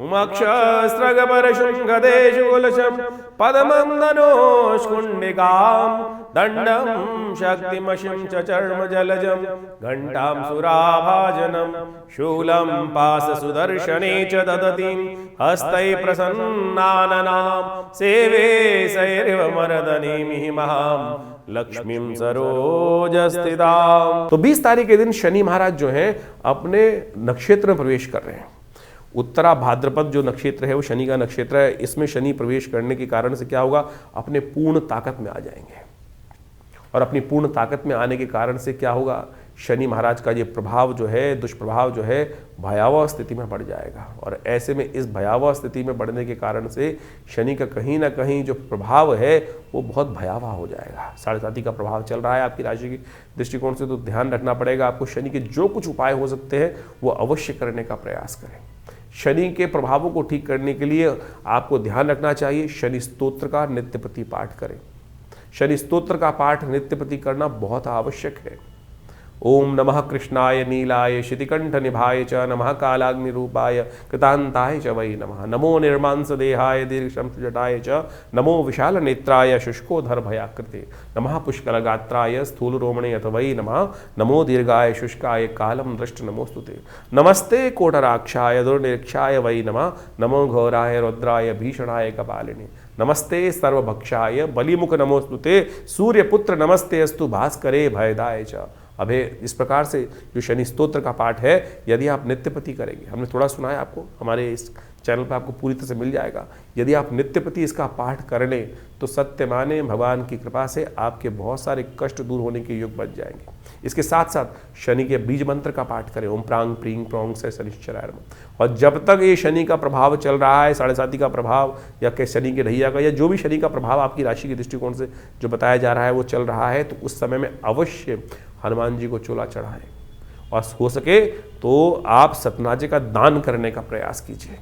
उमक्षस्रगपरशुंगदेशूलशं पदमं धनुष्कुण्डिकां दण्डं शक्तिमशिं च चर्मजलजं घण्टां सुराभाजनं शूलं पाशसुदर्शने च ददतीं हस्तैः प्रसन्नाननां सेवे सैरिव मर्दनीमिमहां लक्ष्मीं सरोजस्थिताम्। तो 20 तारीख के दिन शनि महाराज जो हैं अपने नक्षत्र में प्रवेश कर रहे हैं। उत्तरा भाद्रपद जो नक्षत्र है वो शनि का नक्षत्र है। इसमें शनि प्रवेश करने के कारण से क्या होगा, अपने पूर्ण ताकत में आ जाएंगे। और अपनी पूर्ण ताकत में आने के कारण से क्या होगा, शनि महाराज का ये प्रभाव जो है, दुष्प्रभाव जो है, भयावह स्थिति में बढ़ जाएगा। और ऐसे में इस भयावह स्थिति में बढ़ने के कारण से शनि का कहीं ना कहीं जो प्रभाव है वो बहुत भयावह हो जाएगा। 7.5 का प्रभाव चल रहा है आपकी राशि के दृष्टिकोण से, तो ध्यान रखना पड़ेगा आपको। शनि के जो कुछ उपाय हो सकते हैं वो अवश्य करने का प्रयास करें। शनि के प्रभावों को ठीक करने के लिए आपको ध्यान रखना चाहिए, शनि स्तोत्र का नित्य प्रति पाठ करें। शनि स्तोत्र का पाठ नित्य प्रति करना बहुत आवश्यक है। ओम नमः कृष्णाय नीलाय शितिकंठ निभाय च नमः कालाग्नि रूपाय कृतांताय च वै नमः। नमो निर्मांस देहाय दीर्घशंस जटाय च नमो विशाल नेत्राय शुष्कोधर भयाकृते नमः पुष्कल गात्राय स्थूल रोमणे अथ वै नमः। नमो दीर्घाय शुष्काय कालम दृष्ट नमोस्तुते। नमस्ते कोटराक्षाय दुर्निरीक्षाय वै नमः। नमो घोराय रुद्राय भीषणाय कपालिने नमस्ते सर्वभक्षाय बलिमुख नमोस्तुते। सूर्यपुत्र नमस्ते अस्तु भास्करे भयदाय च अभे। इस प्रकार से जो शनि स्तोत्र का पाठ है यदि आप नित्यपति करेंगे, हमने थोड़ा सुना है आपको, हमारे इस चैनल पर आपको पूरी तरह से मिल जाएगा। यदि आप नित्यपति इसका पाठ कर लें तो सत्य माने भगवान की कृपा से आपके बहुत सारे कष्ट दूर होने के योग बच जाएंगे। इसके साथ साथ शनि के बीज मंत्र का पाठ करें, ओम प्रांग प्रींग प्रोंग से शनिश्चराय नमः। और जब तक ये शनि का प्रभाव चल रहा है, 7.5 का प्रभाव या के शनि के ढैया का या जो भी शनि का प्रभाव आपकी राशि के दृष्टिकोण से जो बताया जा रहा है वो चल रहा है, तो उस समय में अवश्य हनुमान जी को चोला चढ़ाएं। और हो सके तो आप सतनाजे का दान करने का प्रयास कीजिए।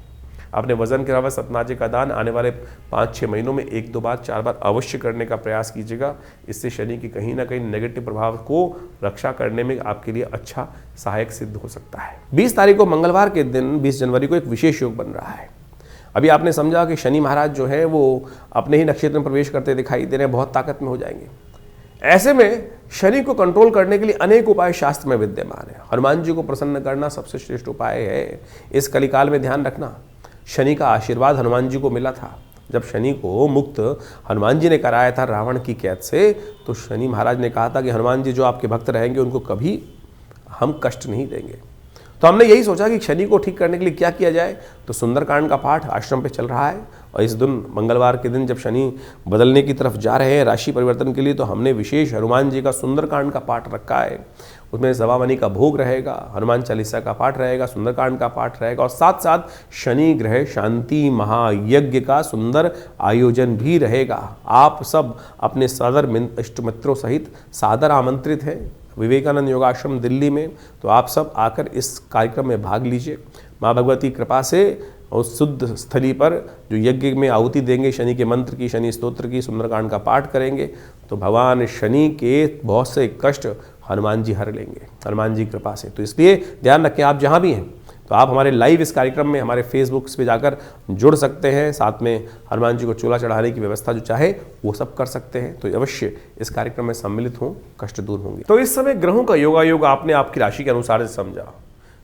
अपने वजन के अलावा सतनाजे का दान आने वाले 5-6 महीनों में 1-2 बार 4 बार अवश्य करने का प्रयास कीजिएगा। इससे शनि की कहीं ना कहीं नेगेटिव प्रभाव को रक्षा करने में आपके लिए अच्छा सहायक सिद्ध हो सकता है। 20 तारीख को मंगलवार के दिन 20 जनवरी को एक विशेष योग बन रहा है। अभी आपने समझा कि शनि महाराज जो है वो अपने ही नक्षत्र में प्रवेश करते दिखाई दे रहे हैं, बहुत ताकत में हो जाएंगे। ऐसे में शनि को कंट्रोल करने के लिए अनेक उपाय शास्त्र में विद्यमान है। हनुमान जी को प्रसन्न करना सबसे श्रेष्ठ उपाय है। इस कलिकाल में ध्यान रखना, शनि का आशीर्वाद हनुमान जी को मिला था। जब शनि को मुक्त हनुमान जी ने कराया था रावण की कैद से, तो शनि महाराज ने कहा था कि हनुमान जी जो आपके भक्त रहेंगे उनको कभी हम कष्ट नहीं देंगे। तो हमने यही सोचा कि शनि को ठीक करने के लिए क्या किया जाए, तो सुंदरकांड का पाठ आश्रम पे चल रहा है। और इस दिन मंगलवार के दिन जब शनि बदलने की तरफ जा रहे हैं राशि परिवर्तन के लिए, तो हमने विशेष हनुमान जी का सुंदरकांड का पाठ रखा है। उसमें सवामनी का भोग रहेगा, हनुमान चालीसा का पाठ रहेगा, सुंदरकांड का पाठ रहेगा और साथ साथ शनि ग्रह शांति महायज्ञ का सुंदर आयोजन भी रहेगा। आप सब अपने सादर इष्ट मित्रों सहित सादर आमंत्रित हैं विवेकानंद योगाश्रम दिल्ली में। तो आप सब आकर इस कार्यक्रम में भाग लीजिए। माँ भगवती कृपा से उस शुद्ध स्थली पर जो यज्ञ में आहुति देंगे, शनि के मंत्र की, शनि स्तोत्र की, सुंदरकांड का पाठ करेंगे, तो भगवान शनि के बहुत से कष्ट हनुमान जी हर लेंगे हनुमान जी कृपा से। तो इसलिए ध्यान रखें, आप जहाँ भी हैं तो आप हमारे लाइव इस कार्यक्रम में हमारे फेसबुक पे जाकर जुड़ सकते हैं। साथ में हनुमान जी को चोला चढ़ाने की व्यवस्था जो चाहे वो सब कर सकते हैं। तो अवश्य इस कार्यक्रम में सम्मिलित हों, कष्ट दूर होंगे। तो इस समय ग्रहों का योगायोग आपने आपकी राशि के अनुसार से समझा।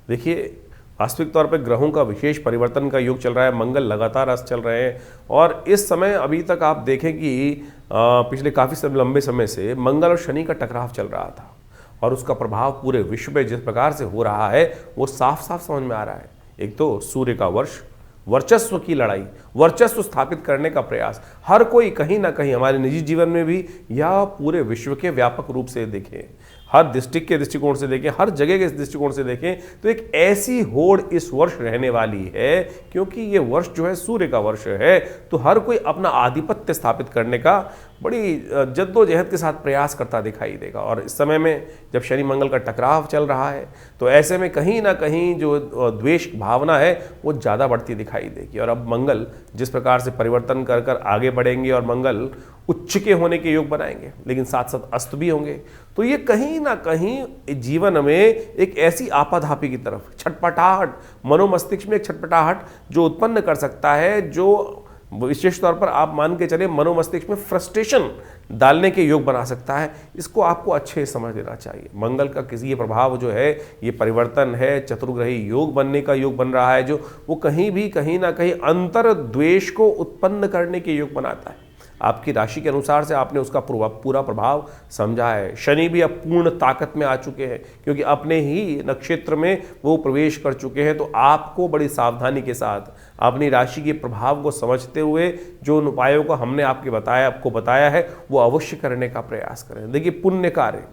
देखिए, वास्तविक तौर पर ग्रहों का विशेष परिवर्तन का योग चल रहा है। मंगल लगातार अस्त चल रहे हैं और इस समय अभी तक आप देखें कि पिछले काफ़ी लंबे समय से मंगल और शनि का टकराव चल रहा था और उसका प्रभाव पूरे विश्व में जिस प्रकार से हो रहा है वो साफ साफ समझ में आ रहा है। एक तो सूर्य का वर्चस्व की लड़ाई, वर्चस्व स्थापित करने का प्रयास, हर कोई कहीं ना कहीं हमारे निजी जीवन में भी या पूरे विश्व के व्यापक रूप से देखें, हर डिस्ट्रिक्ट के दृष्टिकोण से देखें, हर जगह के दृष्टिकोण से देखें, तो एक ऐसी होड़ इस वर्ष रहने वाली है। क्योंकि ये वर्ष जो है सूर्य का वर्ष है, तो हर कोई अपना आधिपत्य स्थापित करने का बड़ी जद्दोजहद के साथ प्रयास करता दिखाई देगा। और इस समय में जब शनि मंगल का टकराव चल रहा है, तो ऐसे में कहीं ना कहीं जो द्वेष भावना है वो ज़्यादा बढ़ती दिखाई देगी। और अब मंगल जिस प्रकार से परिवर्तन कर कर आगे बढ़ेंगे और मंगल उच्च के होने के योग बनाएंगे, लेकिन साथ साथ अस्त भी होंगे। तो ये कहीं ना कहीं जीवन में एक ऐसी आपाधापी की तरफ छटपटाहट, मनोमस्तिष्क में एक छटपटाहट जो उत्पन्न कर सकता है, जो विशेष तौर पर आप मान के चले मनोमस्तिष्क में फ्रस्ट्रेशन डालने के योग बना सकता है। इसको आपको अच्छे से समझ लेना चाहिए। मंगल का किसी ये प्रभाव जो है, ये परिवर्तन है, चतुर्ग्रही योग बनने का योग बन रहा है, जो वो कहीं ना कहीं अंतर द्वेष को उत्पन्न करने के योग बनाता है। आपकी राशि के अनुसार से आपने उसका पूरा प्रभाव समझा है। शनि भी अब पूर्ण ताकत में आ चुके हैं, क्योंकि अपने ही नक्षत्र में वो प्रवेश कर चुके हैं। तो आपको बड़ी सावधानी के साथ अपनी राशि के प्रभाव को समझते हुए जो उन उपायों को हमने आपको बताया है, वो अवश्य करने का प्रयास करें। देखिए, पुण्य कार्य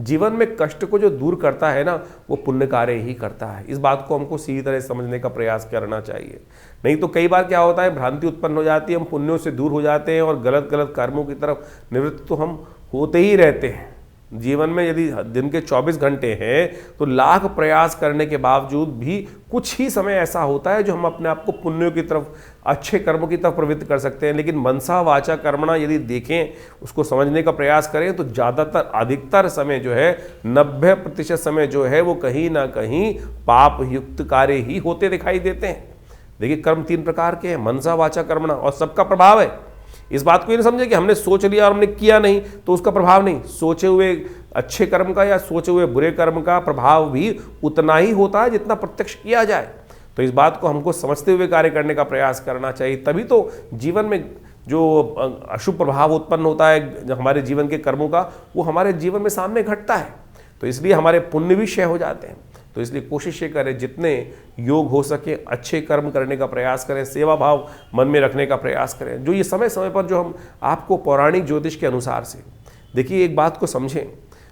जीवन में कष्ट को जो दूर करता है ना, वो पुण्य कार्य ही करता है। इस बात को हमको सीधी तरह समझने का प्रयास करना चाहिए। नहीं तो कई बार क्या होता है, भ्रांति उत्पन्न हो जाती है, हम पुण्यों से दूर हो जाते हैं और गलत गलत कर्मों की तरफ निवृत्त तो हम होते ही रहते हैं। जीवन में यदि दिन के 24 घंटे हैं तो लाख प्रयास करने के बावजूद भी कुछ ही समय ऐसा होता है जो हम अपने आप को पुण्यों की तरफ, अच्छे कर्मों की तरफ प्रवृत्त कर सकते हैं। लेकिन मनसा वाचा कर्मणा यदि देखें, उसको समझने का प्रयास करें, तो ज़्यादातर अधिकतर समय जो है 90% समय जो है वो कहीं ना कहीं पाप युक्त कार्य ही होते दिखाई देते हैं। देखिए, कर्म 3 प्रकार के हैं, मनसा वाचा कर्मणा, और सबका प्रभाव है। इस बात को ये नहीं समझे कि हमने सोच लिया और हमने किया नहीं तो उसका प्रभाव नहीं। सोचे हुए अच्छे कर्म का या सोचे हुए बुरे कर्म का प्रभाव भी उतना ही होता है जितना प्रत्यक्ष किया जाए। तो इस बात को हमको समझते हुए कार्य करने का प्रयास करना चाहिए। तभी तो जीवन में जो अशुभ प्रभाव उत्पन्न होता है हमारे जीवन के कर्मों का, वो हमारे जीवन में सामने घटता है। तो इसलिए हमारे पुण्य भी क्षय हो जाते हैं। तो इसलिए कोशिश ये करें, जितने योग हो सके अच्छे कर्म करने का प्रयास करें, सेवा भाव मन में रखने का प्रयास करें। जो ये समय समय पर जो हम आपको पौराणिक ज्योतिष के अनुसार से, देखिए एक बात को समझें,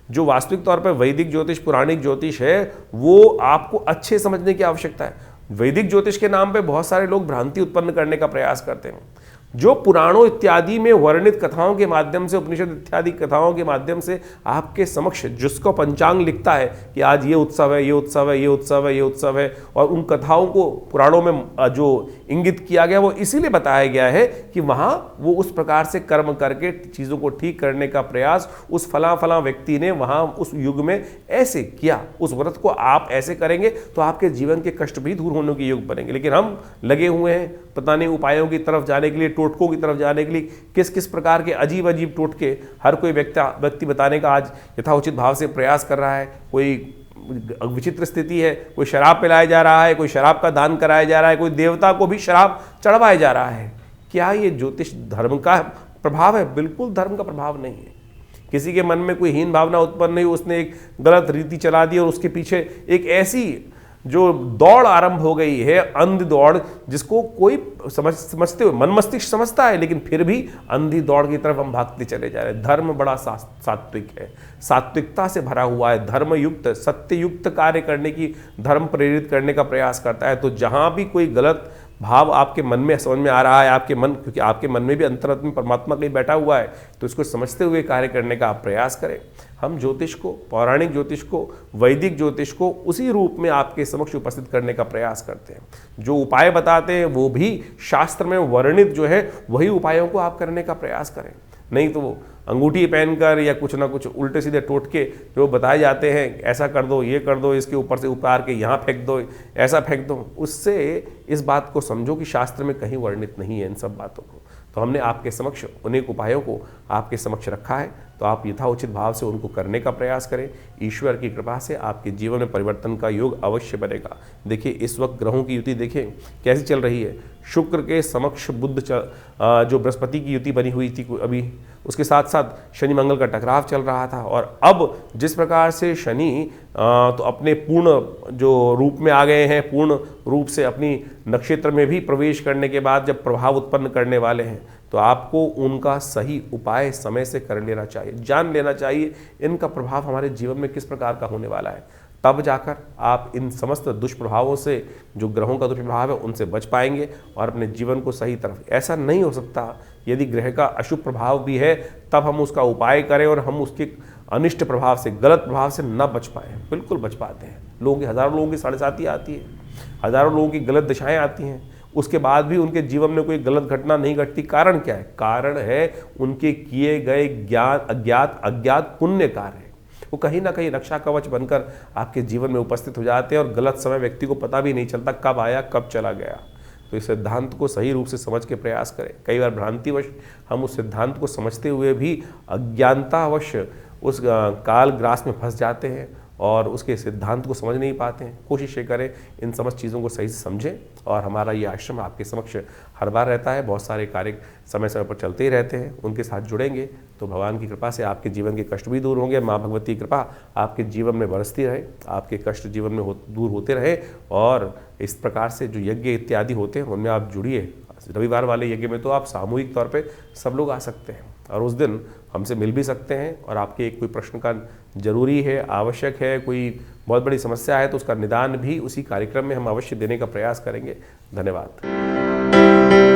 जो वास्तविक तौर पर वैदिक ज्योतिष, पुराणिक ज्योतिष है, वो आपको अच्छे समझने की आवश्यकता है। वैदिक ज्योतिष के नाम पे बहुत सारे लोग भ्रांति उत्पन्न करने का प्रयास करते हैं। जो पुराणों इत्यादि में वर्णित कथाओं के माध्यम से, उपनिषद इत्यादि कथाओं के माध्यम से आपके समक्ष जिसको पंचांग लिखता है कि आज ये उत्सव है, ये उत्सव है, ये उत्सव है, ये उत्सव है, और उन कथाओं को पुराणों में जो इंगित किया गया वो इसीलिए बताया गया है कि वहाँ वो उस प्रकार से कर्म करके चीज़ों को ठीक करने का प्रयास उस फला फला व्यक्ति ने वहाँ उस युग में ऐसे किया, उस व्रत को आप ऐसे करेंगे तो आपके जीवन के कष्ट भी दूर होने के योग बनेंगे। लेकिन हम लगे हुए हैं पता नहीं उपायों की तरफ जाने के लिए, टोटकों की तरफ जाने के लिए, किस किस प्रकार के अजीब अजीब टोटके हर कोई व्यक्ति बताने का आज यथाउचित भाव से प्रयास कर रहा है। कोई विचित्र स्थिति है, कोई शराब पिलाया जा रहा है, कोई शराब का दान कराया जा रहा है, कोई देवता को भी शराब चढ़वाया जा रहा है। क्या ये ज्योतिष धर्म का प्रभाव है? बिल्कुल धर्म का प्रभाव नहीं है। किसी के मन में कोई हीन भावना उत्पन्न नहीं, उसने एक गलत रीति चला दी और उसके पीछे एक ऐसी जो दौड़ आरंभ हो गई है, अंधी दौड़, जिसको कोई समझते हुए मन मस्तिष्क समझता है, लेकिन फिर भी अंधी दौड़ की तरफ हम भागते चले जा रहे हैं। धर्म बड़ा सात्विक है, सात्विकता से भरा हुआ है, धर्मयुक्त सत्ययुक्त कार्य करने की, धर्म प्रेरित करने का प्रयास करता है। तो जहां भी कोई गलत भाव आपके मन में समझ में आ रहा है, आपके मन, क्योंकि आपके मन में भी अंतरात्मा परमात्मा कहीं बैठा हुआ है, तो इसको समझते हुए कार्य करने का आप प्रयास करें। हम ज्योतिष को, पौराणिक ज्योतिष को, वैदिक ज्योतिष को उसी रूप में आपके समक्ष उपस्थित करने का प्रयास करते हैं। जो उपाय बताते हैं वो भी शास्त्र में वर्णित जो है वही उपायों को आप करने का प्रयास करें। नहीं तो वो अंगूठी पहनकर या कुछ ना कुछ उल्टे सीधे टोटके जो बताए जाते हैं, ऐसा कर दो, ये कर दो, इसके ऊपर से उतार के यहाँ फेंक दो, ऐसा फेंक दो, उससे इस बात को समझो कि शास्त्र में कहीं वर्णित नहीं है इन सब बातों को। तो हमने आपके समक्ष अनेक उपायों को आपके समक्ष रखा है, तो आप यथाउचित भाव से उनको करने का प्रयास करें। ईश्वर की कृपा से आपके जीवन में परिवर्तन का योग अवश्य बनेगा। देखिए इस वक्त ग्रहों की युति देखें कैसी चल रही है। शुक्र के समक्ष बुध जो बृहस्पति की युति बनी हुई थी अभी, उसके साथ साथ शनि मंगल का टकराव चल रहा था, और अब जिस प्रकार से शनि तो अपने पूर्ण जो रूप में आ गए हैं, पूर्ण रूप से अपनी नक्षत्र में भी प्रवेश करने के बाद जब प्रभाव उत्पन्न करने वाले हैं, तो आपको उनका सही उपाय समय से कर लेना चाहिए, जान लेना चाहिए इनका प्रभाव हमारे जीवन में किस प्रकार का होने वाला है। तब जाकर आप इन समस्त दुष्प्रभावों से, जो ग्रहों का दुष्प्रभाव है, उनसे बच पाएंगे और अपने जीवन को सही तरफ। ऐसा नहीं हो सकता यदि ग्रह का अशुभ प्रभाव भी है तब हम उसका उपाय करें और हम उसके अनिष्ट प्रभाव से, गलत प्रभाव से न बच पाएँ। बिल्कुल बच पाते हैं। लोगों की, हज़ारों लोगों की साढ़े साती आती है, हज़ारों लोगों की गलत दिशाएँ आती हैं, उसके बाद भी उनके जीवन में कोई गलत घटना नहीं घटती। कारण क्या है? कारण है उनके किए गए अज्ञात पुण्य कार्य। वो कहीं ना कहीं रक्षा कवच बनकर आपके जीवन में उपस्थित हो जाते हैं और गलत समय व्यक्ति को पता भी नहीं चलता कब आया कब चला गया। तो इस सिद्धांत को सही रूप से समझ के प्रयास करें। कई बार भ्रांतिवश हम उस सिद्धांत को समझते हुए भी अज्ञानतावश उस काल ग्रास में फंस जाते हैं और उसके सिद्धांत को समझ नहीं पाते हैं। कोशिश ये करें इन समस्त चीज़ों को सही से समझें। और हमारा ये आश्रम आपके समक्ष हर बार रहता है, बहुत सारे कार्य समय समय पर चलते ही रहते हैं। उनके साथ जुड़ेंगे तो भगवान की कृपा से आपके जीवन के कष्ट भी दूर होंगे। माँ भगवती की कृपा आपके जीवन में बरसती रहे, आपके कष्ट जीवन में दूर होते रहे। और इस प्रकार से जो यज्ञ इत्यादि होते हैं उनमें आप जुड़िए। रविवार वाले यज्ञ में तो आप सामूहिक तौर पे सब लोग आ सकते हैं और उस दिन हमसे मिल भी सकते हैं। और आपके कोई प्रश्न का जरूरी है, आवश्यक है, कोई बहुत बड़ी समस्या है तो उसका निदान भी उसी कार्यक्रम में हम अवश्य देने का प्रयास करेंगे। धन्यवाद।